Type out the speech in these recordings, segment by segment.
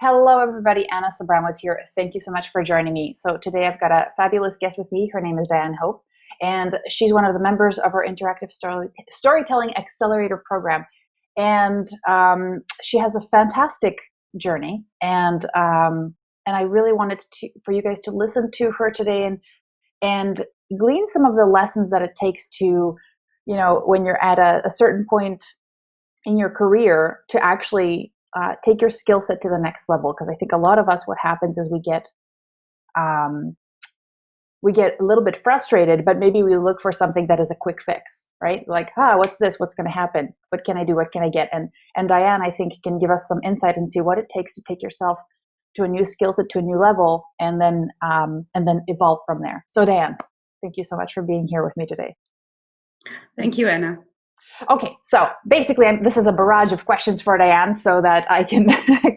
Hello, everybody. Anna Sabramowitz here. Thank you so much for joining me. So today I've got a fabulous guest with me. Her name is Dianne Hope, and she's one of the members of our interactive storytelling accelerator program. And she has a fantastic journey, and I really wanted for you guys to listen to her today and glean some of the lessons that it takes to, when you're at a certain point in your career to actually take your skill set to the next level. Because I think a lot of us, what happens is we get a little bit frustrated, but maybe we look for something that is a quick fix, right? Like, what's this? What's going to happen? What can I do? What can I get? And Dianne, I think, can give us some insight into what it takes to take yourself to a new skill set, to a new level, and then evolve from there. So Dianne, thank you so much for being here with me today. Thank you, Anna. Okay, so basically this is a barrage of questions for Dianne so that I can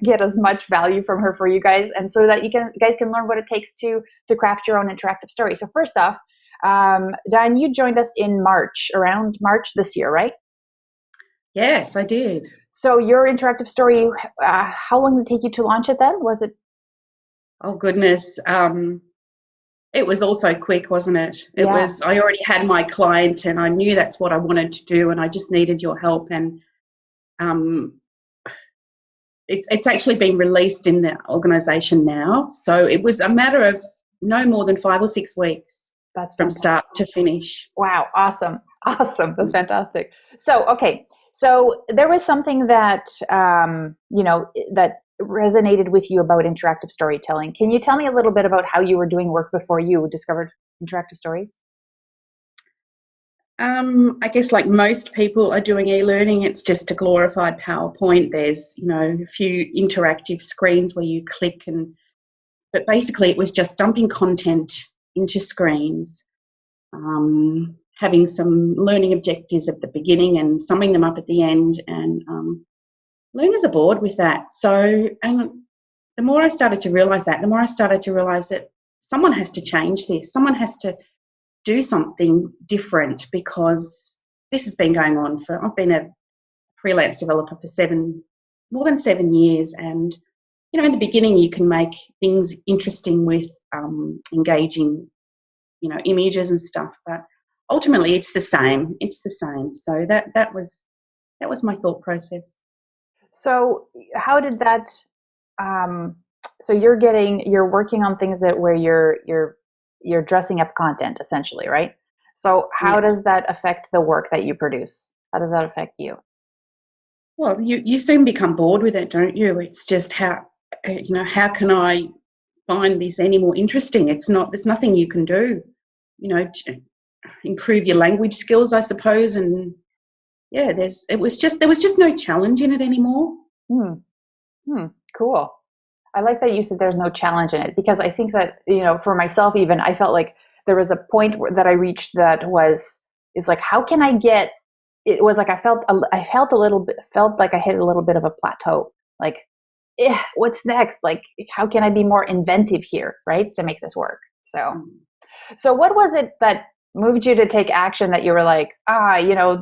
get as much value from her for you guys, and so that you guys can learn what it takes to craft your own interactive story. So first off, Dianne, you joined us in around March this year, right? Yes, I did. So your interactive story, how long did it take you to launch it then? Was it? Oh, goodness. It was also quick, wasn't it? It was. I already had my client and I knew that's what I wanted to do, and I just needed your help. And it's actually been released in the organisation now. So it was a matter of no more than 5 or 6 weeks. That's from start to finish. Wow, awesome. That's fantastic. So, okay. So there was something that, that resonated with you about interactive storytelling. Can you tell me a little bit about how you were doing work before you discovered interactive stories? I guess like most people are doing e-learning, it's just a glorified PowerPoint. There's, a few interactive screens where you click but basically it was just dumping content into screens, having some learning objectives at the beginning and summing them up at the end, and learners are bored with that. So, and the more I started to realise that, someone has to change this. Someone has to do something different, because this has been going on I've been a freelance developer for more than 7 years, and in the beginning you can make things interesting with engaging, images and stuff, but ultimately it's the same. So that was my thought process. So how did that? So you're working on things where you're dressing up content essentially, right? So how does that affect the work that you produce? How does that affect you? Well, you soon become bored with it, don't you? It's just how can I find this any more interesting? There's nothing you can do, improve your language skills, I suppose. And there was just no challenge in it anymore. Cool. I like that you said there's no challenge in it, because I think that, for myself even, I felt like there was a point that I reached that is like, how can I get, it was like, I felt like I hit a little bit of a plateau. Like, what's next? Like, how can I be more inventive here, right, to make this work? So what was it that moved you to take action, that you were like,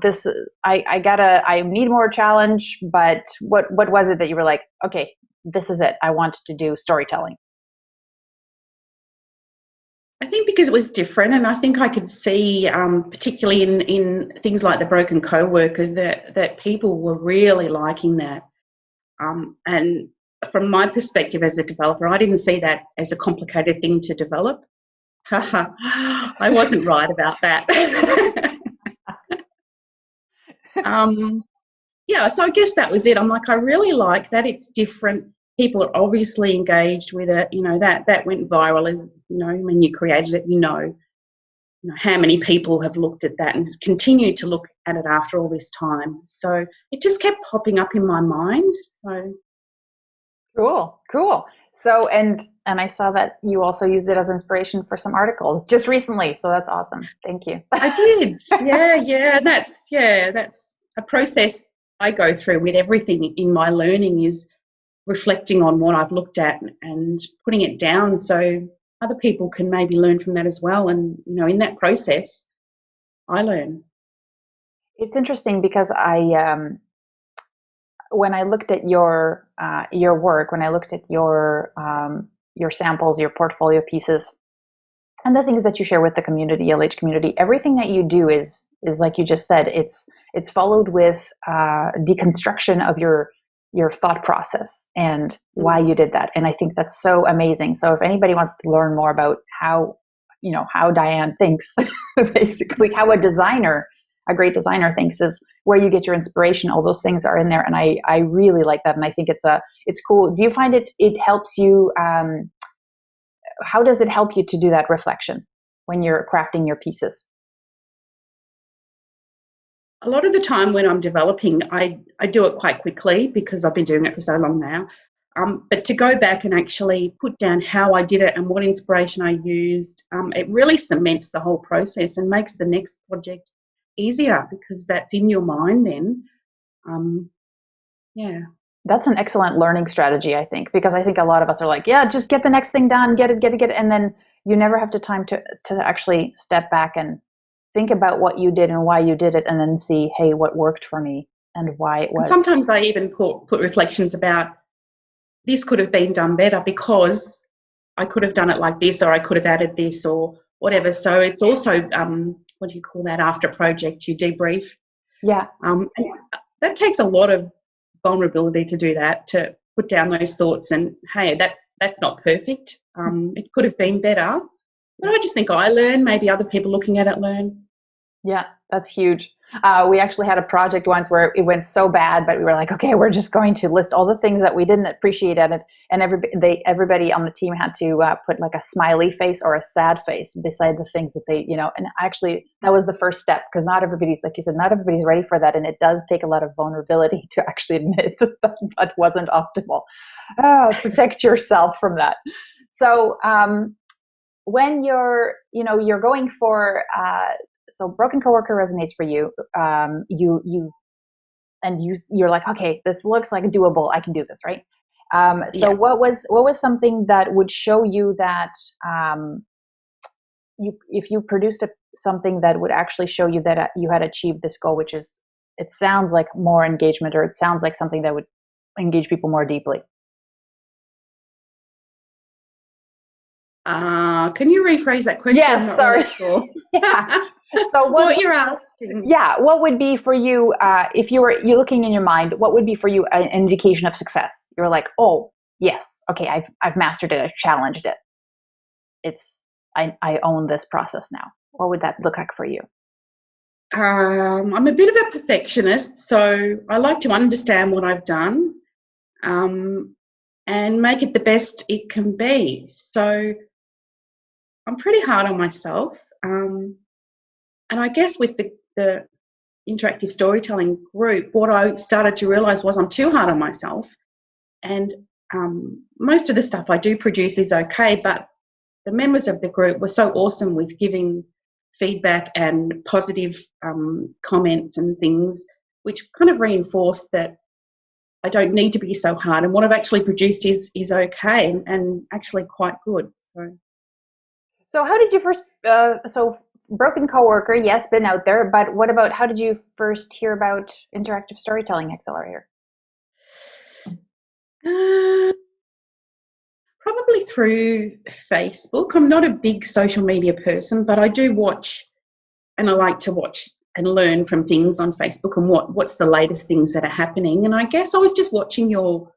this, I need more challenge? But what was it that you were like, okay, this is it, I want to do storytelling? I think because it was different, and I think I could see, particularly in things like the broken coworker, that people were really liking that. And from my perspective as a developer, I didn't see that as a complicated thing to develop. I wasn't right about that. So I guess that was it. I'm like, I really like that it's different. People are obviously engaged with it. That went viral, as when you created it, how many people have looked at that and continued to look at it after all this time. So it just kept popping up in my mind. So cool. So and I saw that you also used it as inspiration for some articles just recently. So that's awesome. Thank you. I did. Yeah. That's a process I go through with everything in my learning, is reflecting on what I've looked at and putting it down so other people can maybe learn from that as well. And, in that process, I learn. It's interesting because when I looked at your work, when I looked at your samples, your portfolio pieces, and the things that you share with the community, LH community, everything that you do is like you just said, it's followed with deconstruction of your thought process and why you did that. And I think that's so amazing. So if anybody wants to learn more about how Dianne thinks, basically how a great designer thinks, is where you get your inspiration. All those things are in there. And I really like that. And I think it's cool. Do you find it helps you, how does it help you to do that reflection when you're crafting your pieces? A lot of the time when I'm developing, I do it quite quickly because I've been doing it for so long now. But to go back and actually put down how I did it and what inspiration I used, it really cements the whole process and makes the next project easier because that's in your mind then. Yeah. That's an excellent learning strategy, I think, because I think a lot of us are like, yeah, just get the next thing done, get it. And then you never have the time to actually step back and think about what you did and why you did it, and then see, hey, what worked for me and why it was. And sometimes I even put reflections about this could have been done better because I could have done it like this, or I could have added this or whatever. So it's also, what do you call that, after a project, you debrief. Yeah. And that takes a lot of vulnerability to do that, to put down those thoughts and, hey, that's not perfect. It could have been better. But I just think I learn, maybe other people looking at it learn. Yeah, that's huge. We actually had a project once where it went so bad, but we were like, okay, we're just going to list all the things that we didn't appreciate at it. And everybody on the team had to put like a smiley face or a sad face beside the things that they, and actually that was the first step, because not everybody's, like you said, not everybody's ready for that. And it does take a lot of vulnerability to actually admit that wasn't optimal. Protect yourself from that. So when you're going for, so Broken Coworker resonates for you. You're like, okay, this looks like doable. I can do this, right? So yeah. What was something that would show you that if you produced something that would actually show you that you had achieved this goal, which is, it sounds like more engagement, or it sounds like something that would engage people more deeply? Can you rephrase that question? Yes, sorry. Really sure. Yeah. So what you're asking? Yeah, what would be for you, if you're looking in your mind, what would be for you an indication of success? You're like, oh yes, okay, I've mastered it, I've challenged it. I own this process now. What would that look like for you? I'm a bit of a perfectionist, so I like to understand what I've done, and make it the best it can be. So I'm pretty hard on myself. And I guess with the interactive storytelling group, what I started to realise was I'm too hard on myself. And most of the stuff I do produce is okay, but the members of the group were so awesome with giving feedback and positive comments and things, which kind of reinforced that I don't need to be so hard. And what I've actually produced is okay and actually quite good. So how did you first, so Broken Coworker, yes, been out there, but what about, how did you first hear about Interactive Storytelling Accelerator? Probably through Facebook. I'm not a big social media person, but I do watch, and I like to watch and learn from things on Facebook and what's the latest things that are happening. And I guess I was just watching your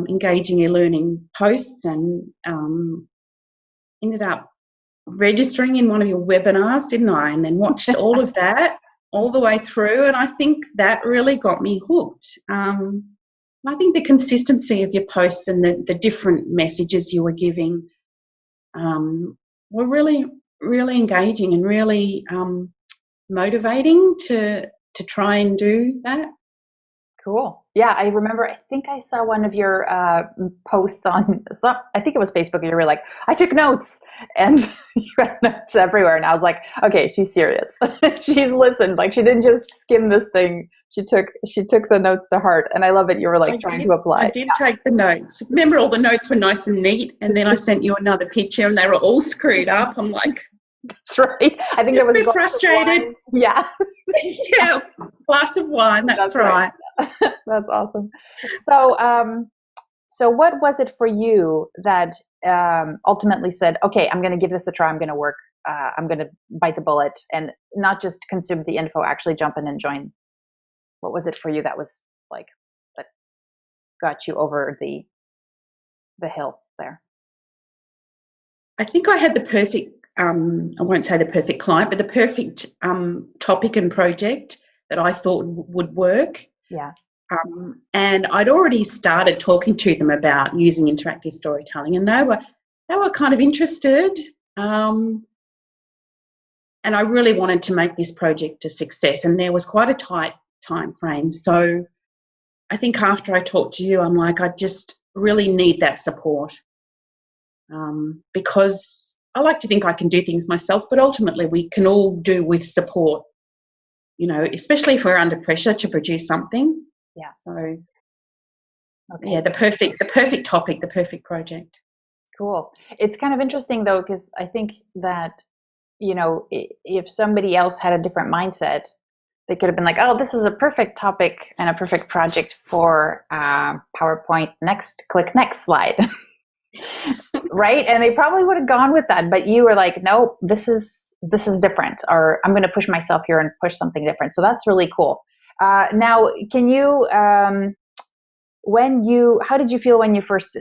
engaging your learning posts and ended up registering in one of your webinars, didn't I? And then watched all of that all the way through, and I think that really got me hooked. I think the consistency of your posts and the different messages you were giving were really, really engaging and really motivating to try and do that. Cool. Yeah, I remember, I think I saw one of your posts on, I think it was Facebook, and you were like, I took notes, and you had notes everywhere. And I was like, okay, she's serious. She's listened. Like, she didn't just skim this thing. She took the notes to heart. And I love it. You were like trying to apply. I did take the notes. Remember, all the notes were nice and neat. And then I sent you another picture and they were all screwed up. I'm like, that's right. I think there was a bit frustrated. Yeah. Yeah, glass of wine. That's right. That's awesome. So, so what was it for you that ultimately said, okay, I'm going to give this a try. I'm going to work. I'm going to bite the bullet and not just consume the info, actually jump in and join. What was it for you that was like, that got you over the hill there? I think I had the perfect, I won't say the perfect client, but the perfect topic and project that I thought would work. Yeah. And I'd already started talking to them about using interactive storytelling, and they were kind of interested. And I really wanted to make this project a success, and there was quite a tight time frame. So I think after I talked to you, I'm like, I just really need that support, because I like to think I can do things myself, but ultimately we can all do with support, especially if we're under pressure to produce something. Yeah. So, okay. Yeah, the perfect topic, the perfect project. Cool. It's kind of interesting though, because I think that, if somebody else had a different mindset, they could have been like, oh, this is a perfect topic and a perfect project for PowerPoint. Click next slide. Right? And they probably would have gone with that. But you were like, no, this is different, or I'm going to push myself here and push something different. So that's really cool. Now, can you, how did you feel when you first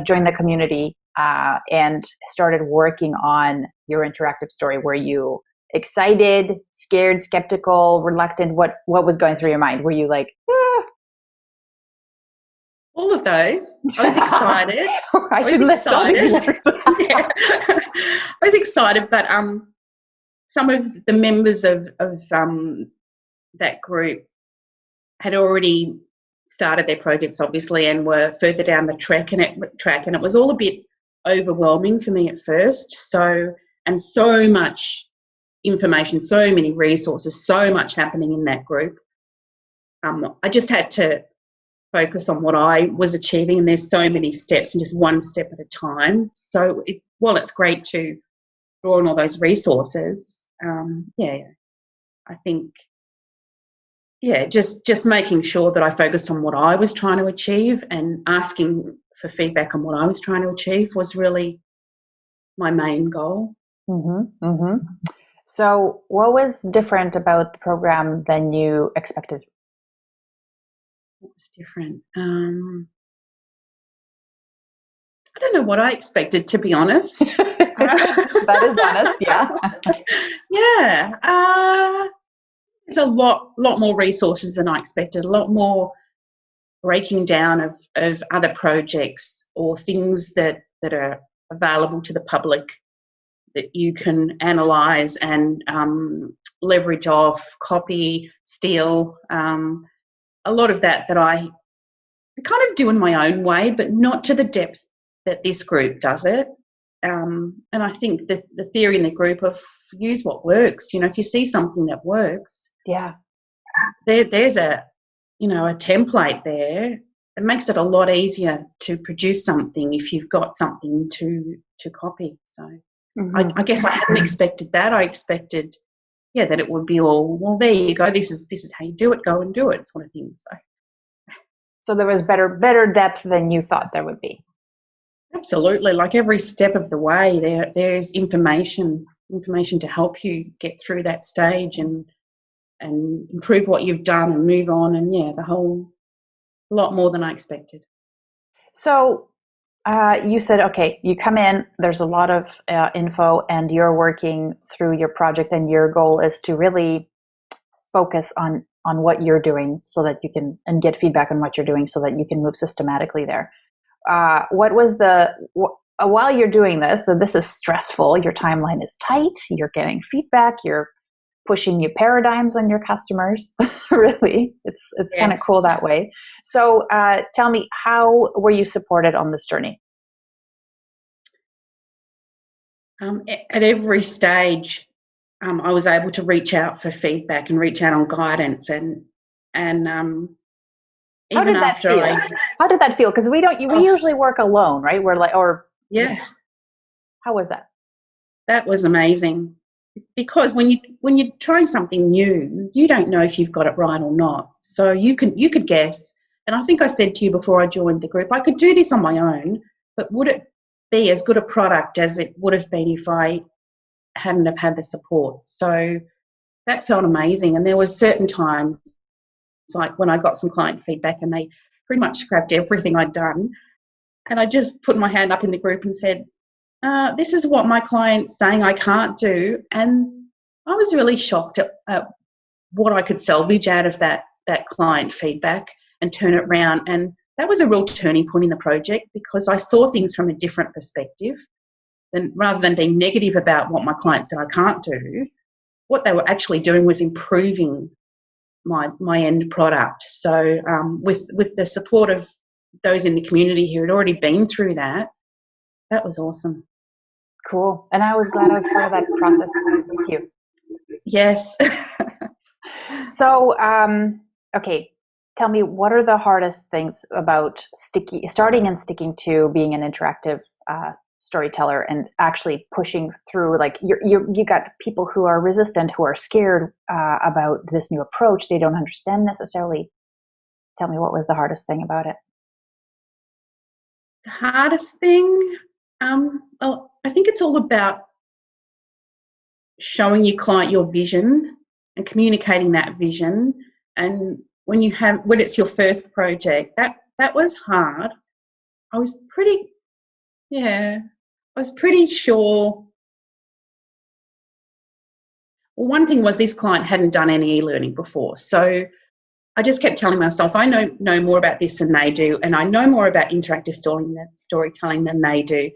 joined the community and started working on your interactive story? Were you excited, scared, skeptical, reluctant? What was going through your mind? Were you like, ah? All of those. I was excited. I should list all these words. Yeah. I was excited, but some of the members of that group had already started their projects, obviously, and were further down the track, and it was all a bit overwhelming for me at first. So much information, so many resources, so much happening in that group. I just had to focus on what I was achieving, and there's so many steps and just one step at a time. So while it's great to draw on all those resources, I think, just making sure that I focused on what I was trying to achieve and asking for feedback on what I was trying to achieve was really my main goal. Mm-hmm, mm-hmm. So what was different about the program than you expected? What's different? I don't know what I expected, to be honest. That is honest, yeah. Yeah. There's a lot more resources than I expected, a lot more breaking down of other projects or things that are available to the public that you can analyse and leverage off, copy, steal. A lot of that I kind of do in my own way, but not to the depth that this group does it. And I think the theory in the group of use what works. If you see something that works, yeah, there's a template there. It makes it a lot easier to produce something if you've got something to copy. So I guess I hadn't expected that. I expected, that it would be all, well, there you go. This is how you do it. Go and do it, sort of thing. So there was better depth than you thought there would be. Absolutely. Like every step of the way, there's information to help you get through that stage and improve what you've done and move on. And the whole lot more than I expected. So you said, okay, you come in, there's a lot of info and you're working through your project, and your goal is to really focus on what you're doing so that you can, and get feedback on what you're doing so that you can move systematically there. What was while you're doing this, so this is stressful, your timeline is tight, you're getting feedback, you're pushing new paradigms on your customers. Really, it's kind of cool that way. So tell me, how were you supported on this journey? At every stage, I was able to reach out for feedback and reach out on guidance, and how did that feel? How did that feel? Because we usually work alone, right? We're like, yeah. How was that? That was amazing. because when you're trying something new, you don't know if you've got it right or not. So you could guess. And I think I said to you before I joined the group, I could do this on my own, but would it be as good a product as it would have been if I hadn't have had the support? So that felt amazing. And there were certain times, like when I got some client feedback and they pretty much scrapped everything I'd done, and I just put my hand up in the group and said, this is what my client's saying I can't do. And I was really shocked at what I could salvage out of that client feedback and turn it around. And that was a real turning point in the project, because I saw things from a different perspective. Rather than being negative about what my client said I can't do, what they were actually doing was improving my end product. So with the support of those in the community who had already been through that was awesome. Cool. And I was glad I was part of that process with you. Yes. So, okay, tell me, what are the hardest things about starting and sticking to being an interactive storyteller and actually pushing through? Like you got people who are resistant, who are scared about this new approach. They don't understand necessarily. Tell me, what was the hardest thing about it? The hardest thing? Well, I think it's all about showing your client your vision and communicating that vision. And when it's your first project, that was hard. I was pretty sure. Well, one thing was this client hadn't done any e-learning before. So I just kept telling myself, I know more about this than they do, and I know more about interactive storytelling than they do.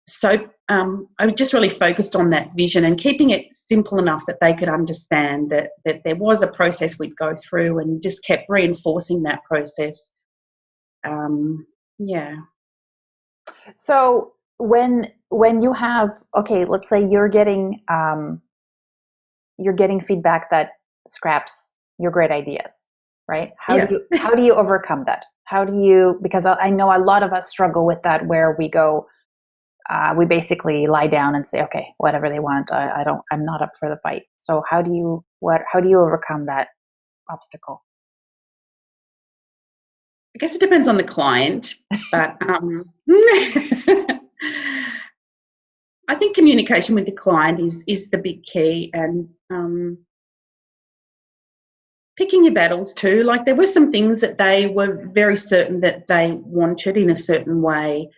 So I just really focused on that vision and keeping it simple enough that they could understand that there was a process we'd go through, and just kept reinforcing that process. Yeah. So when you have, okay, let's say you're getting feedback that scraps your great ideas, right? How do you overcome that? Because I know a lot of us struggle with that, where we go, we basically lie down and say, okay, whatever they want, I'm not up for the fight. So how do you overcome that obstacle? I guess it depends on the client, but I think communication with the client is the big key, and picking your battles too. Like, there were some things that they were very certain that they wanted in a certain way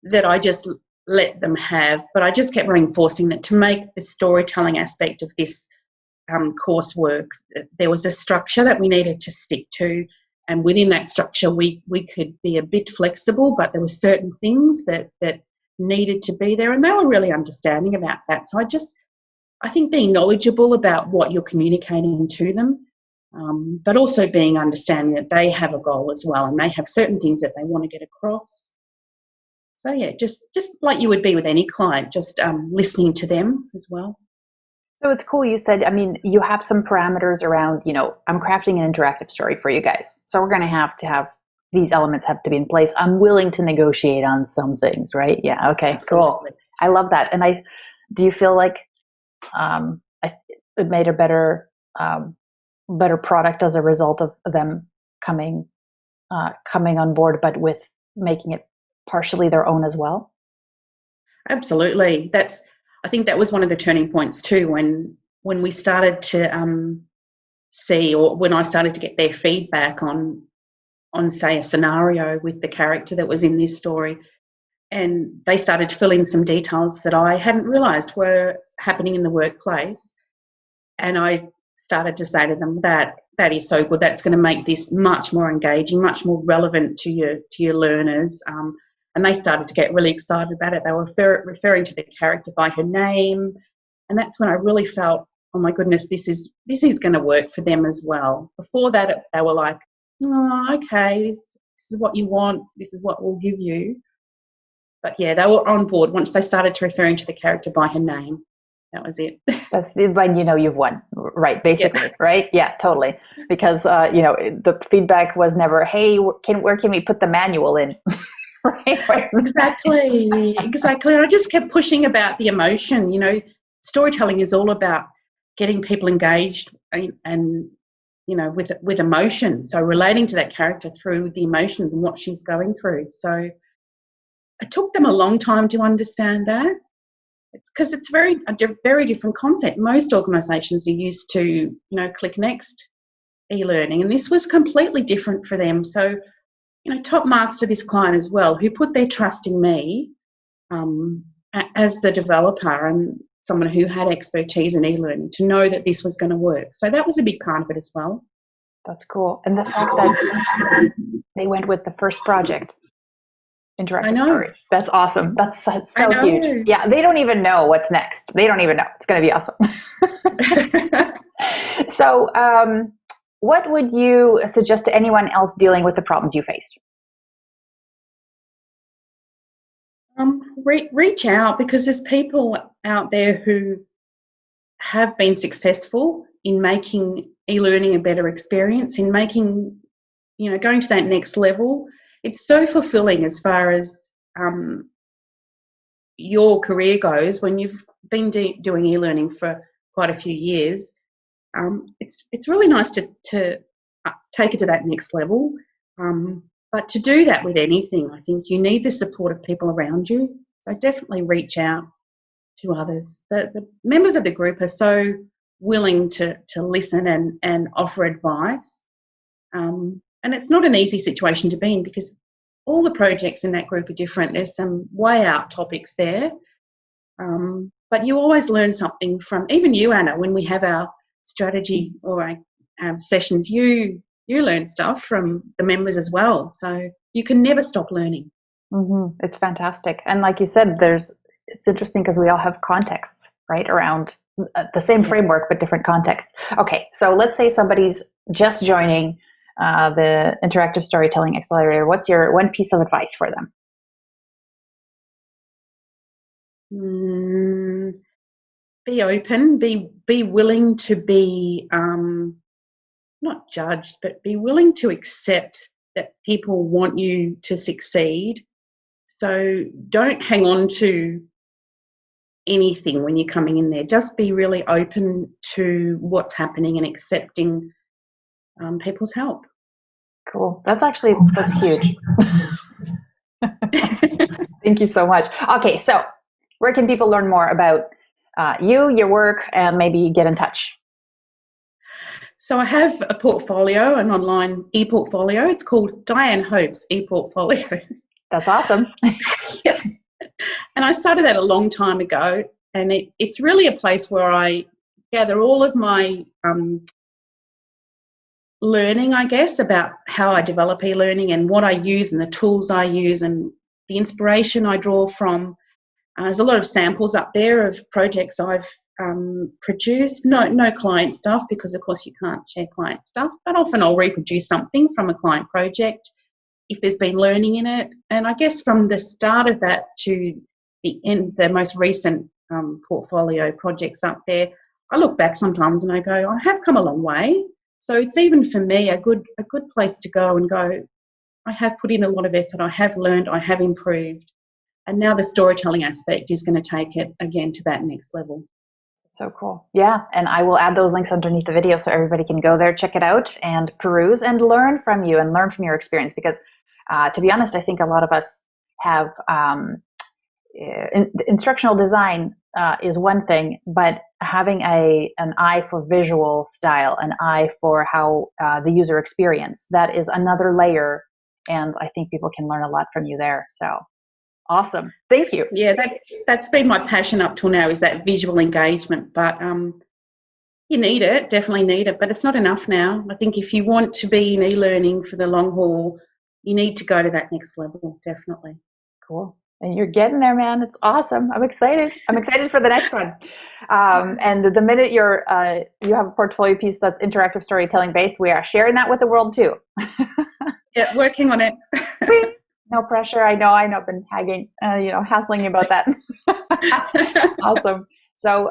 that I just let them have, but I just kept reinforcing that to make the storytelling aspect of this coursework, there was a structure that we needed to stick to, and within that structure we could be a bit flexible, but there were certain things that needed to be there, and they were really understanding about that. So I think being knowledgeable about what you're communicating to them, but also being understanding that they have a goal as well, and they have certain things that they want to get across. So yeah, just like you would be with any client, just listening to them as well. So it's cool. You said, I mean, you have some parameters around, I'm crafting an interactive story for you guys. So we're going to have these elements have to be in place. I'm willing to negotiate on some things, right? Yeah. Okay, Absolutely. Cool. I love that. And do you feel like it made a better product as a result of them coming on board, but with making it partially their own as well? Absolutely. I think that was one of the turning points too, when we started to see, or when I started to get their feedback on say a scenario with the character that was in this story, and they started to fill in some details that I hadn't realised were happening in the workplace, and I started to say to them, that is so good, that's going to make this much more engaging, much more relevant to your learners, and they started to get really excited about it. They were referring to the character by her name, and that's when I really felt, oh my goodness, this is going to work for them as well. Before that, they were like, oh, okay, this is what you want, this is what we'll give you. But yeah, they were on board once they started to referring to the character by her name. That was it. That's when you've won, right? Basically, yeah. Right? Yeah, totally. Because the feedback was never, hey, where can we put the manual in? Right? Exactly. I just kept pushing about the emotion. storytelling is all about getting people engaged and with emotion. So relating to that character through the emotions and what she's going through. So it took them a long time to understand that, because it's a very different concept. Most organisations are used to, click next e-learning, and this was completely different for them. So, top marks to this client as well, who put their trust in me as the developer and someone who had expertise in e-learning to know that this was going to work. So that was a big part of it as well. That's cool. And the fact that they went with the first project, interactive story. That's awesome. That's so huge. Yeah, they don't even know what's next. They don't even know. It's going to be awesome. So what would you suggest to anyone else dealing with the problems you faced? Reach out, because there's people out there who have been successful in making e-learning a better experience, in making, going to that next level. It's so fulfilling as far as your career goes when you've been doing e-learning for quite a few years. It's really nice to take it to that next level. But to do that with anything, I think you need the support of people around you. So definitely reach out to others. The members of the group are so willing to listen and offer advice. And it's not an easy situation to be in, because all the projects in that group are different. There's some way out topics there. But you always learn something from, even you, Anna, when we have our strategy or our sessions, you learn stuff from the members as well. So you can never stop learning. Mm-hmm. It's fantastic. And like you said, it's interesting because we all have contexts, right, around the same framework, but different contexts. Okay, so let's say somebody's just joining the Interactive Storytelling Accelerator. What's your one piece of advice for them? Be open, be willing to be not judged, but be willing to accept that people want you to succeed. So don't hang on to anything when you're coming in there. Just be really open to what's happening and accepting people's help. Cool. That's huge. Thank you so much. Okay, so where can people learn more about you, your work, and maybe get in touch? So I have a portfolio, an online e-portfolio. It's called Dianne Hope's e-portfolio. That's awesome. Yeah. And I started that a long time ago, and it's really a place where I gather all of my learning, I guess, about how I develop e-learning and what I use and the tools I use and the inspiration I draw from. There's a lot of samples up there of projects I've produced. No client stuff, because of course you can't share client stuff, but often I'll reproduce something from a client project if there's been learning in it. And I guess from the start of that to the end, the most recent portfolio projects up there, I look back sometimes and I go, I have come a long way. So it's even for me a good place to go and go, I have put in a lot of effort, I have learned, I have improved. And now the storytelling aspect is going to take it again to that next level. So cool. Yeah. And I will add those links underneath the video so everybody can go there, check it out, and peruse and learn from you and learn from your experience. Because to be honest, I think a lot of us have instructional design is one thing, but having an eye for visual style, an eye for how the user experience, that is another layer. And I think people can learn a lot from you there. So awesome. Thank you. Yeah, that's been my passion up till now, is that visual engagement. But you need it, definitely need it, but it's not enough now. I think if you want to be in e-learning for the long haul, you need to go to that next level, definitely. Cool. And you're getting there, man. It's awesome. I'm excited. I'm excited for the next one. And the minute you have a portfolio piece that's interactive storytelling based, we are sharing that with the world too. Yeah, working on it. No pressure. I know. I've been hassling you about that. Awesome. So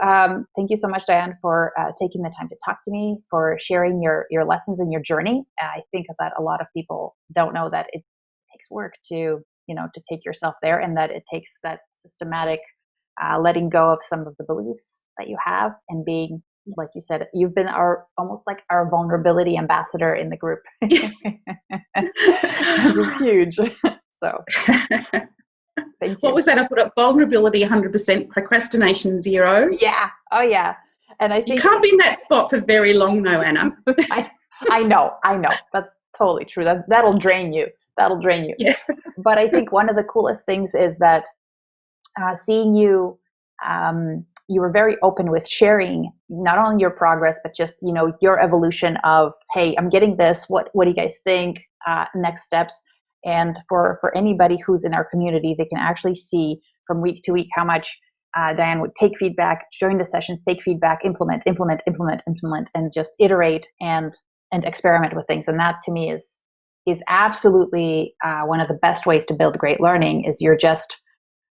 thank you so much, Dianne, for taking the time to talk to me, for sharing your lessons and your journey. I think that a lot of people don't know that it takes work to take yourself there, and that it takes that systematic letting go of some of the beliefs that you have, and being, like you said, you've been almost like our vulnerability ambassador in the group. This is huge. So thank you. What was that? I put up vulnerability 100%, procrastination 0. Yeah. Oh yeah. And I think you can't be in that spot for very long though, Anna. I know. That's totally true. That'll drain you. Yeah. But I think one of the coolest things is that seeing you, you were very open with sharing not only your progress, but just, your evolution of, hey, I'm getting this. What do you guys think? Next steps. And for anybody who's in our community, they can actually see from week to week how much Dianne would take feedback, join the sessions, take feedback, implement, and just iterate and experiment with things. And that to me is absolutely one of the best ways to build great learning. Is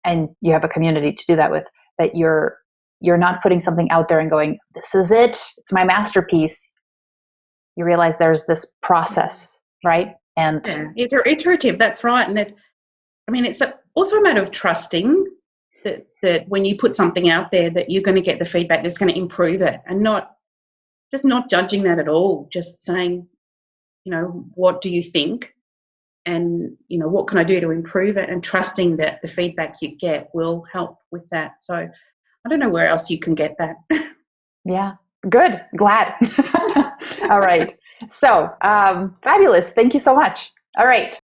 and you have a community to do that with, that you're not putting something out there and going, this is it's my masterpiece. You realize there's this process, right? And iterative, that's right. And it's also a matter of trusting that when you put something out there, that you're going to get the feedback that's going to improve it, and not judging that at all, just saying, what do you think? And, what can I do to improve it? And trusting that the feedback you get will help with that. So I don't know where else you can get that. Yeah. Good. Glad. All right. So, fabulous. Thank you so much. All right.